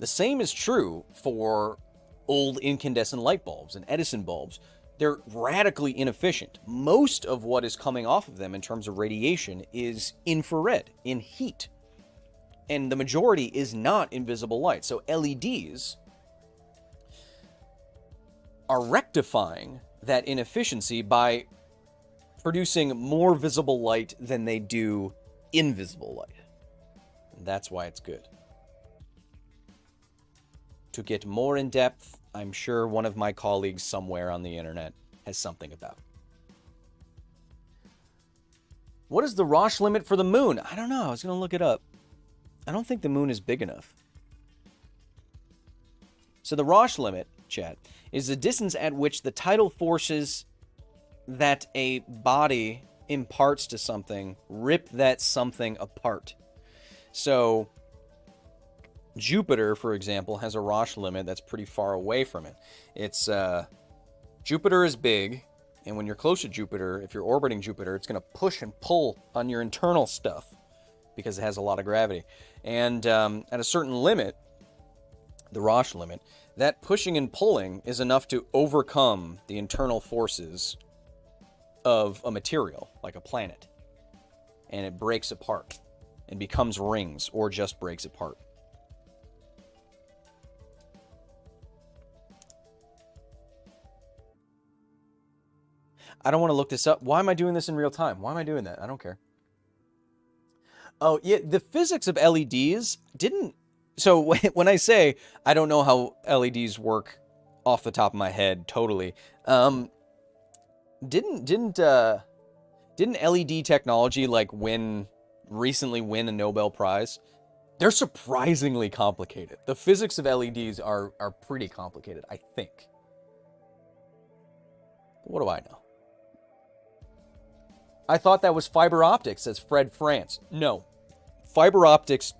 The same is true for old incandescent light bulbs and Edison bulbs. They're radically inefficient. Most of what is coming off of them in terms of radiation is infrared, in heat. And the majority is not invisible light. So LEDs are rectifying that inefficiency by producing more visible light than they do invisible light. And that's why it's good. To get more in depth, I'm sure one of my colleagues somewhere on the internet has something about. What is the Roche limit for the moon? I don't know. I was going to look it up. I don't think the moon is big enough. So the Roche limit, chat, is the distance at which the tidal forces that a body imparts to something rip that something apart. So Jupiter, for example, has a Roche limit that's pretty far away from it. It's Jupiter is big, and when you're close to Jupiter, if you're orbiting Jupiter, it's going to push and pull on your internal stuff because it has a lot of gravity. And at a certain limit, the Roche limit, that pushing and pulling is enough to overcome the internal forces of a material, like a planet. And it breaks apart and becomes rings, or just breaks apart. I don't want to look this up. Why am I doing this in real time? Why am I doing that? I don't care. Oh, yeah, the physics of LEDs didn't... So when I say I don't know how LEDs work off the top of my head totally, didn't LED technology like recently win a Nobel Prize? They're surprisingly complicated. The physics of LEDs are pretty complicated, I think. What do I know? I thought that was fiber optics, says Fred France. No. Fiber optics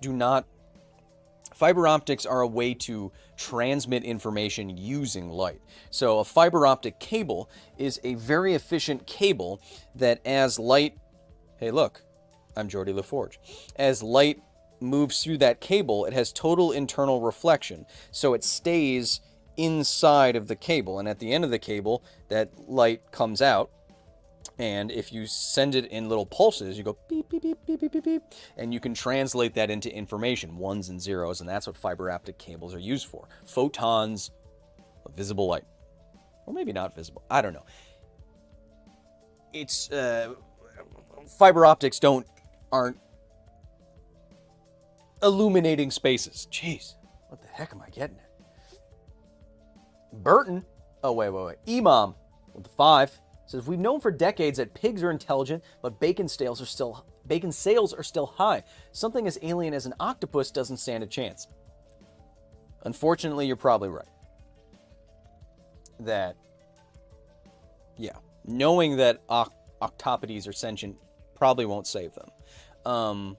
are a way to transmit information using light. So a fiber optic cable is a very efficient cable that as light... Hey, look, I'm Geordie LaForge. As light moves through that cable, it has total internal reflection. So it stays inside of the cable. And at the end of the cable, that light comes out. And if you send it in little pulses, you go beep, beep, beep, beep, beep, beep, beep, and you can translate that into information, ones and zeros, and that's what fiber optic cables are used for. Photons of visible light. Or maybe not visible. I don't know. It's, fiber optics aren't illuminating spaces. Jeez, what the heck am I getting at? Burton, oh, wait. Emom with the 5. Says, we've known for decades that pigs are intelligent, but bacon sales are still high. Something as alien as an octopus doesn't stand a chance. Unfortunately, you're probably right. That, yeah, knowing that octopodes are sentient probably won't save them.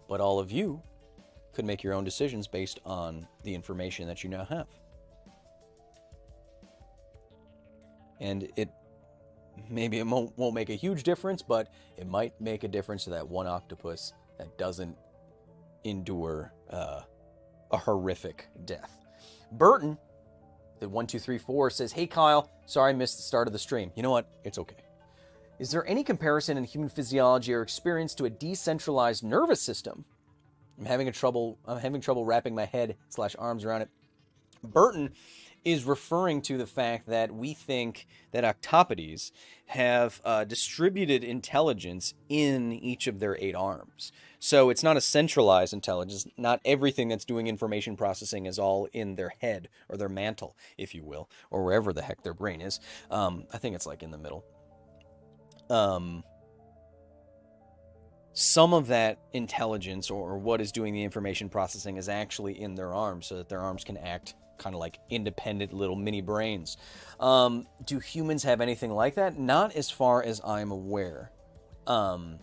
But all of you could make your own decisions based on the information that you now have. And maybe it won't make a huge difference, but it might make a difference to that one octopus that doesn't endure a horrific death. Burton, the 1234, says, hey Kyle, sorry I missed the start of the stream. You know what? It's okay. Is there any comparison in human physiology or experience to a decentralized nervous system? I'm having trouble wrapping my head/arms around it. Burton is referring to the fact that we think that octopodes have distributed intelligence in each of their 8 arms. So it's not a centralized intelligence. Not everything that's doing information processing is all in their head or their mantle, if you will, or wherever the heck their brain is. I think it's like in the middle. Some of that intelligence or what is doing the information processing is actually in their arms so that their arms can act kind of like independent little mini brains. Do humans have anything like that? Not as far as I'm aware. Not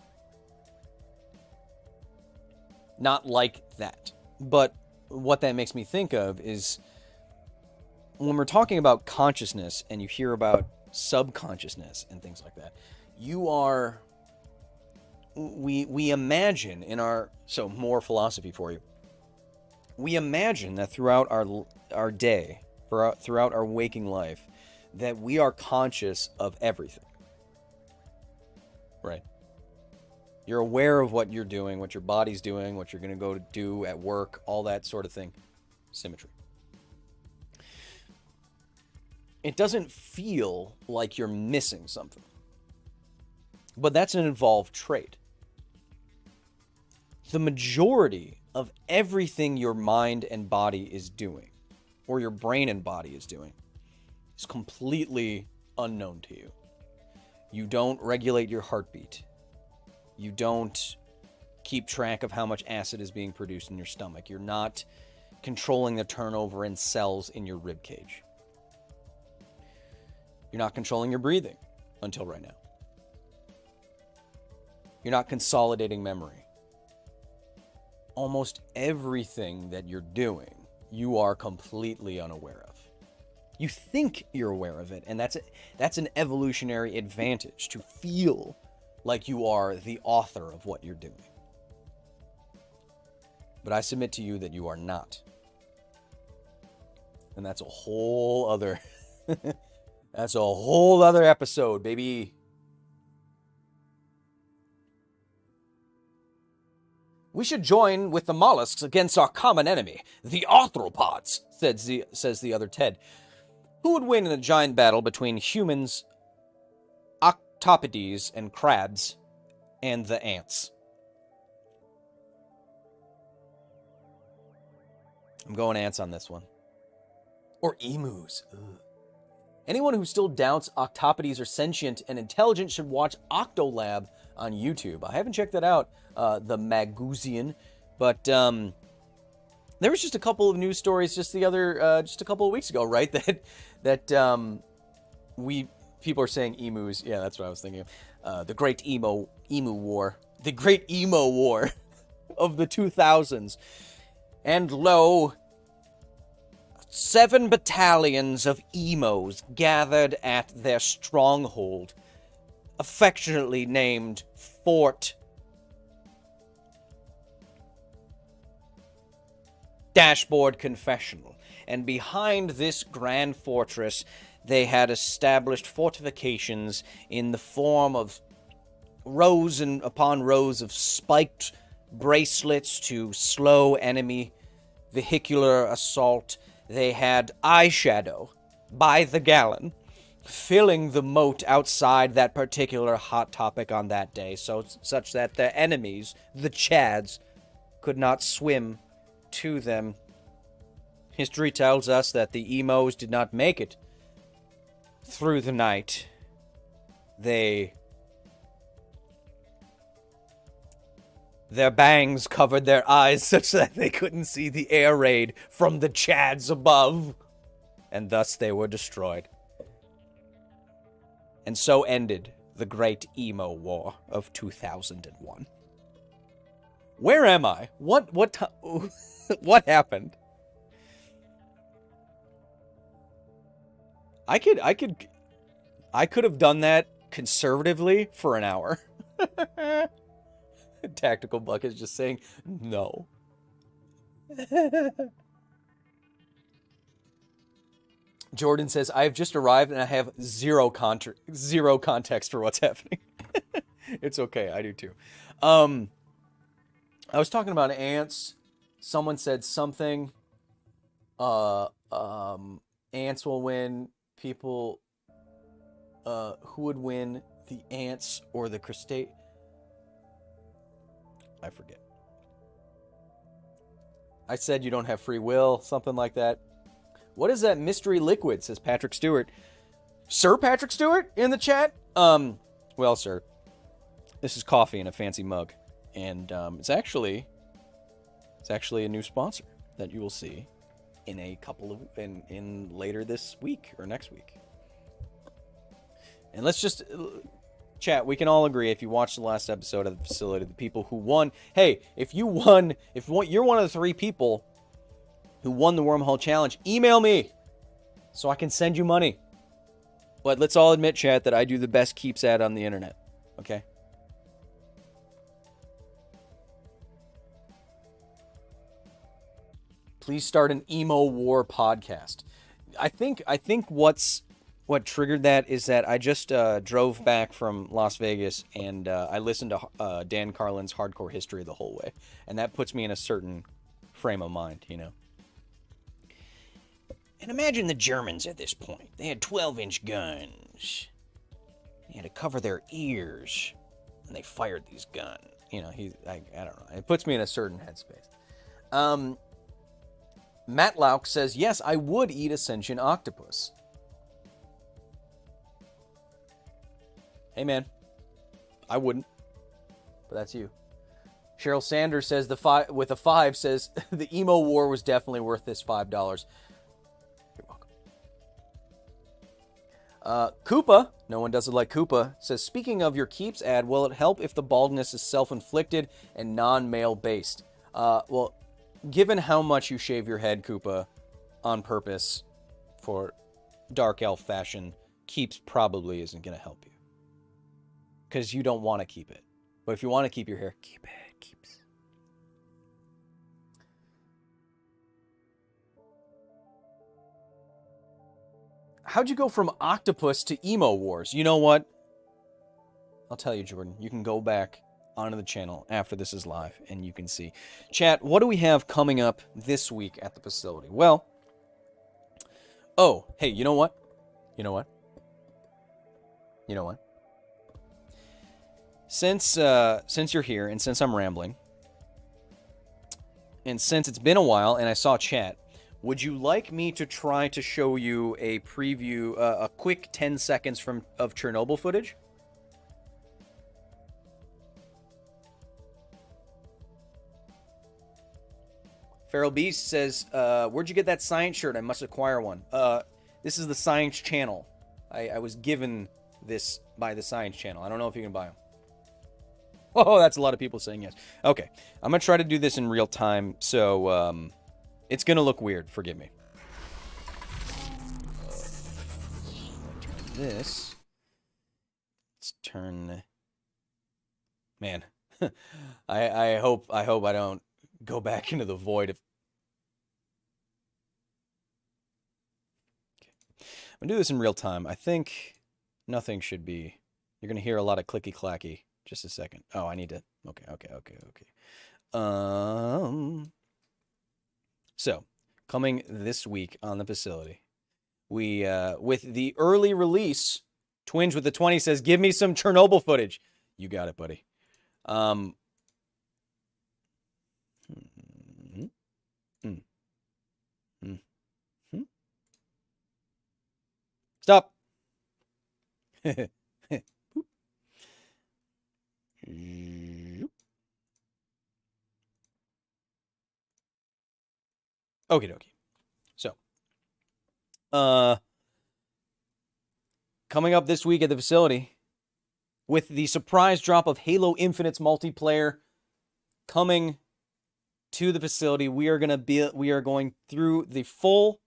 like that. But what that makes me think of is when we're talking about consciousness and you hear about subconsciousness and things like that, we imagine in our... So more philosophy for you. We imagine that throughout our day, throughout our waking life, that we are conscious of everything. Right? You're aware of what you're doing, what your body's doing, what you're going to go to do at work, all that sort of thing. Symmetry. It doesn't feel like you're missing something. But that's an evolved trait. The majority of everything your mind and body is doing, or your brain and body is doing, is completely unknown to you. You don't regulate your heartbeat. You don't keep track of how much acid is being produced in your stomach. You're not controlling the turnover in cells in your rib cage. You're not controlling your breathing until right now. You're not consolidating memory. Almost everything that you're doing, you are completely unaware of. You think you're aware of it, and that's an evolutionary advantage, to feel like you are the author of what you're doing. But I submit to you that you are not. And that's a whole other... that's a whole other episode, baby. We should join with the mollusks against our common enemy, the arthropods, says the other Ted. Who would win in a giant battle between humans, octopodes, and crabs, and the ants? I'm going ants on this one. Or emus. Ugh. Anyone who still doubts octopodes are sentient and intelligent should watch Octolab on YouTube. I haven't checked that out, the Magusian, but there was just a couple of news stories just a couple of weeks ago, right? That people are saying emus. Yeah, that's what I was thinking of. The Great Emu War, the Great Emo War of the 2000s, and lo, 7 battalions of emos gathered at their stronghold, affectionately named Fort Dashboard Confessional. And behind this grand fortress, they had established fortifications in the form of rows and upon rows of spiked bracelets to slow enemy vehicular assault. They had eyeshadow by the gallon, filling the moat outside that particular hot topic on that day, such that their enemies, the Chads, could not swim to them. History tells us that the emos did not make it through the night. Their bangs covered their eyes such that they couldn't see the air raid from the Chads above, and thus they were destroyed. And so ended the Great Emo War of 2001. Where am I? What happened? I could have done that conservatively for an hour. Tactical Buck is just saying no. Jordan says, I've just arrived and I have zero context for what's happening. It's okay, I do too. I was talking about ants. Someone said something. Ants will win. People, who would win, the ants or the crustaceans? I forget. I said you don't have free will, something like that. What is that mystery liquid, says Patrick Stewart. Sir Patrick Stewart in the chat? Well, sir, this is coffee in a fancy mug. And it's actually a new sponsor that you will see in a couple of in later this week or next week. And let's just chat, we can all agree, if you watched the last episode of the facility, the people who won, hey, if you're one of the 3 people who won the Wormhole Challenge, email me so I can send you money. But let's all admit, chat, that I do the best keeps ad on the internet. Okay? Please start an Emo War podcast. I think what triggered that is that I just drove back from Las Vegas and I listened to Dan Carlin's Hardcore History the whole way. And that puts me in a certain frame of mind, you know. And imagine the Germans at this point. They had 12-inch guns. They had to cover their ears when they fired these guns. You know, I don't know. It puts me in a certain headspace. Matt Lauk says, yes, I would eat a sentient octopus. Hey, man. I wouldn't. But that's you. Cheryl Sanders says, with a 5, says, the Emo War was definitely worth this $5. You're welcome. Koopa, no one does it like Koopa, says, speaking of your keeps ad, will it help if the baldness is self-inflicted and non-male based? Well, given how much you shave your head, Koopa, on purpose for dark elf fashion, keeps probably isn't going to help you. Because you don't want to keep it. But if you want to keep your hair, keep it. Keeps. how'd you go from Octopus to Emo Wars? You know what? I'll tell you, Jordan. You can go back onto the channel after this is live, and you can see. Chat, what do we have coming up this week at the facility? Well, oh, hey, you know what? You know what? You know what? Since you're here, and since I'm rambling, and since it's been a while, and I saw chat, would you like me to try to show you a preview, a quick 10 seconds of Chernobyl footage? Feral Beast says, where'd you get that science shirt? I must acquire one. This is the Science Channel. I was given this by the Science Channel. I don't know if you can buy them. Oh, that's a lot of people saying yes. Okay, I'm going to try to do this in real time, so it's going to look weird. Forgive me. This. Let's turn... Man, I hope I don't go back into the void of... Okay. I'm going to do this in real time. I think nothing should be... You're going to hear a lot of clicky-clacky. Just a second. Oh, I need to... Okay. So, coming this week on the facility, we, with the early release, Twinge with the 20 says, give me some Chernobyl footage. You got it, buddy. Stop. Okie dokie. So, coming up this week at the facility, with the surprise drop of Halo Infinite's multiplayer coming to the facility, we are going through the full,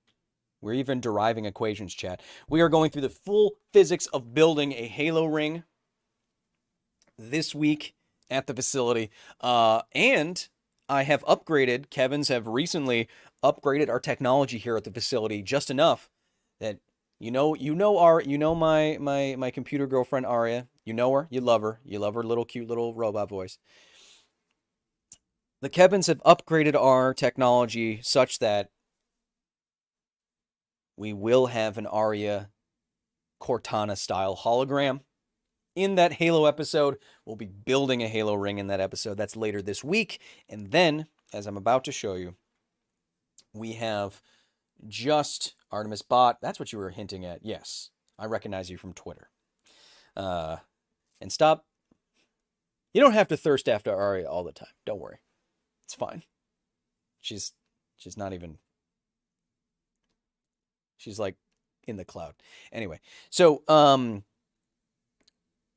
we're even deriving equations, chat. We are going through the full physics of building a Halo ring this week at the facility. And I have upgraded, Kevin's have recently upgraded our technology here at the facility just enough that my computer girlfriend Aria, you know her, you love her little cute little robot voice. The Kevins have upgraded our technology such that we will have an ARIA Cortana style hologram in that Halo episode. We'll be building a Halo ring in that episode. That's later this week. And then, as I'm about to show you, we have just Artemis Bot. That's what you were hinting at. Yes, I recognize you from Twitter. And stop. You don't have to thirst after Aria all the time. Don't worry. It's fine. She's not even... She's like in the cloud. Anyway, so one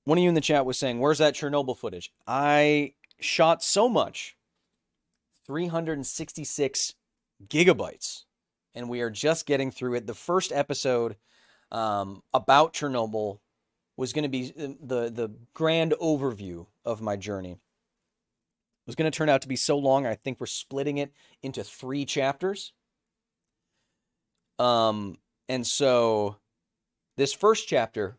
of you in the chat was saying, where's that Chernobyl footage? I shot so much, 366 gigabytes, and we are just getting through it. The first episode about Chernobyl was going to be the grand overview of my journey. It was going to turn out to be so long, I think we're splitting it into 3 chapters. And so this first chapter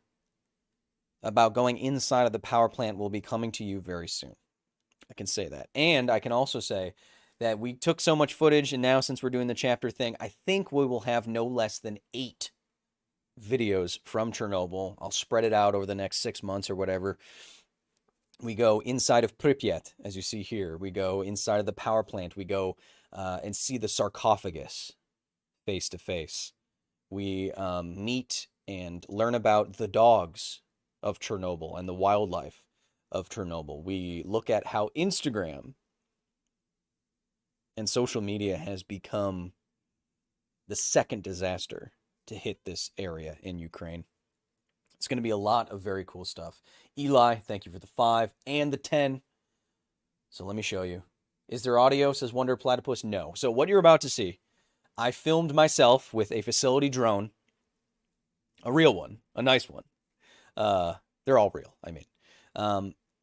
about going inside of the power plant will be coming to you very soon. I can say that. And I can also say that we took so much footage, and now since we're doing the chapter thing, I think we will have no less than 8 videos from Chernobyl. I'll spread it out over the next 6 months or whatever. We go inside of Pripyat, as you see here. We go inside of the power plant. We go and see the sarcophagus face to face. We meet and learn about the dogs of Chernobyl and the wildlife of Chernobyl. We look at how Instagram and social media has become the second disaster to hit this area in Ukraine. It's going to be a lot of very cool stuff. Eli, thank you for the 5 and the 10. So let me show you. Is there audio, says Wonder Platypus? No. So what you're about to see, I filmed myself with a facility drone, a real one, a nice one. They're all real, I mean.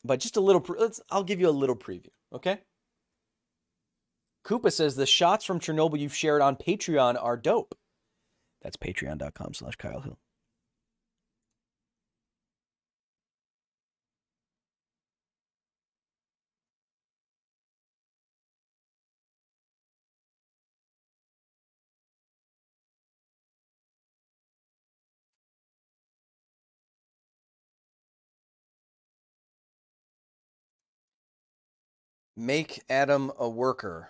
But just a little, I'll give you a little preview, okay? Koopa says, the shots from Chernobyl you've shared on Patreon are dope. That's patreon.com/Kyle Hill. Make Adam a worker,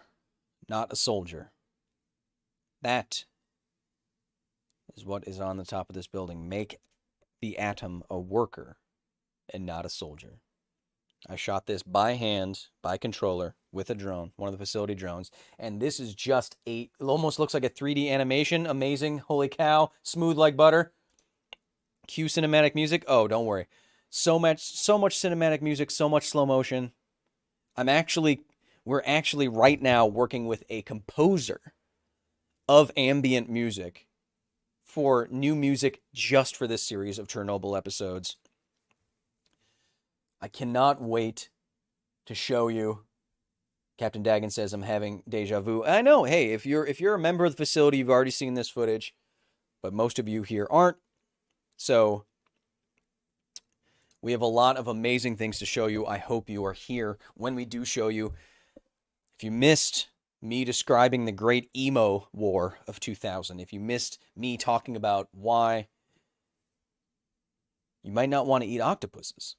not a soldier. That is what is on the top of this building. Make the atom a worker and not a soldier. I shot this by hand, by controller, with a drone, one of the facility drones. And this is just it almost looks like a 3D animation. Amazing. Holy cow. Smooth like butter. Cue cinematic music. Oh, don't worry. So much cinematic music, so much slow motion. We're actually right now working with a composer of ambient music for new music just for this series of Chernobyl episodes. I cannot wait to show you. Captain Dagan says I'm having deja vu. I know, hey, if you're a member of the facility, you've already seen this footage, but most of you here aren't. So we have a lot of amazing things to show you. I hope you are here when we do show you. If you missed me describing the great Emo War of 2000, if you missed me talking about why you might not want to eat octopuses,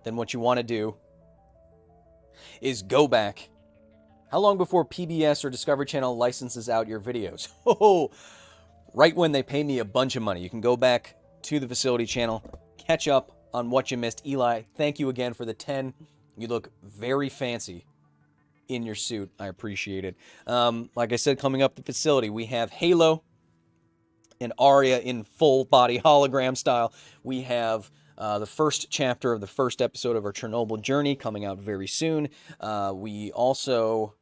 then what you want to do is go back. How long before PBS or Discovery Channel licenses out your videos? Oh, right when they pay me a bunch of money. You can go back to the facility channel, catch up on what you missed. Eli, thank you again for the 10. You look very fancy in your suit. I appreciate it. Like I said, coming up the facility, we have Halo and ARIA in full body hologram style. We have the first chapter of the first episode of our Chernobyl journey coming out very soon. We also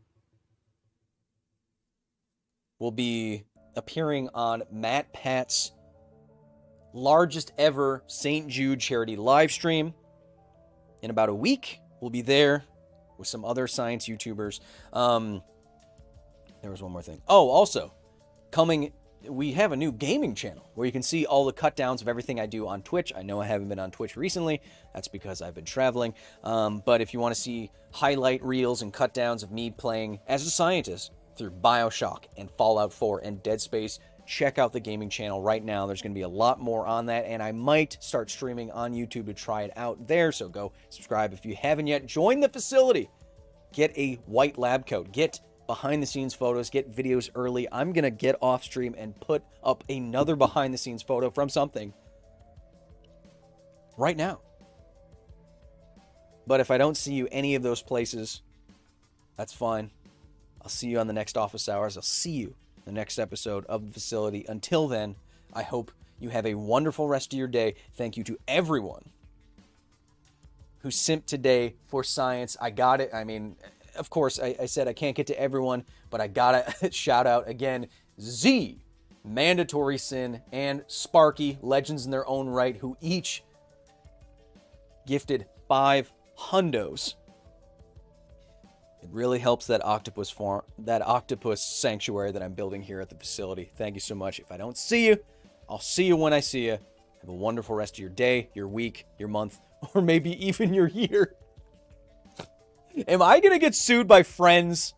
will be appearing on Matt Pat's largest ever St. Jude charity live stream in about a week. We'll be there with some other science YouTubers. There was one more thing. Oh, also, coming, we have a new gaming channel where you can see all the cut downs of everything I do on Twitch. I know I haven't been on Twitch recently. That's because I've been traveling. But if you want to see highlight reels and cut downs of me playing as a scientist through BioShock and Fallout 4 and Dead Space, check out the gaming channel right now. There's going to be a lot more on that, and I might start streaming on YouTube to try it out there, so go subscribe if you haven't yet. Join the facility. Get a white lab coat. Get behind-the-scenes photos. Get videos early. I'm going to get off stream and put up another behind-the-scenes photo from something right now. But if I don't see you any of those places, that's fine. I'll see you on the next office hours. I'll see you in the next episode of the facility. Until then, I hope you have a wonderful rest of your day. Thank you to everyone who simped today for science. I got it. I mean, of course, I said I can't get to everyone, but I gotta shout out again Z, Mandatory Sin, and Sparky, legends in their own right, who each gifted 5 hundos. It really helps that octopus sanctuary that I'm building here at the facility. Thank you so much. If I don't see you, I'll see you when I see you. Have a wonderful rest of your day, your week, your month, or maybe even your year. Am I going to get sued by friends?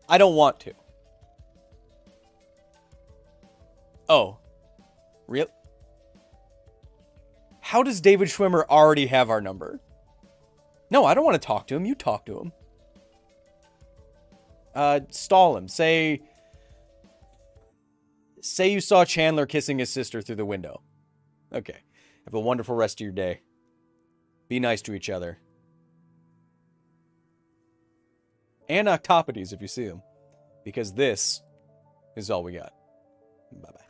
I don't want to. Oh. Real? How does David Schwimmer already have our number? No, I don't want to talk to him. You talk to him. Stall him. Say you saw Chandler kissing his sister through the window. Okay. Have a wonderful rest of your day. Be nice to each other. And octopodes if you see them. Because this is all we got. Bye-bye.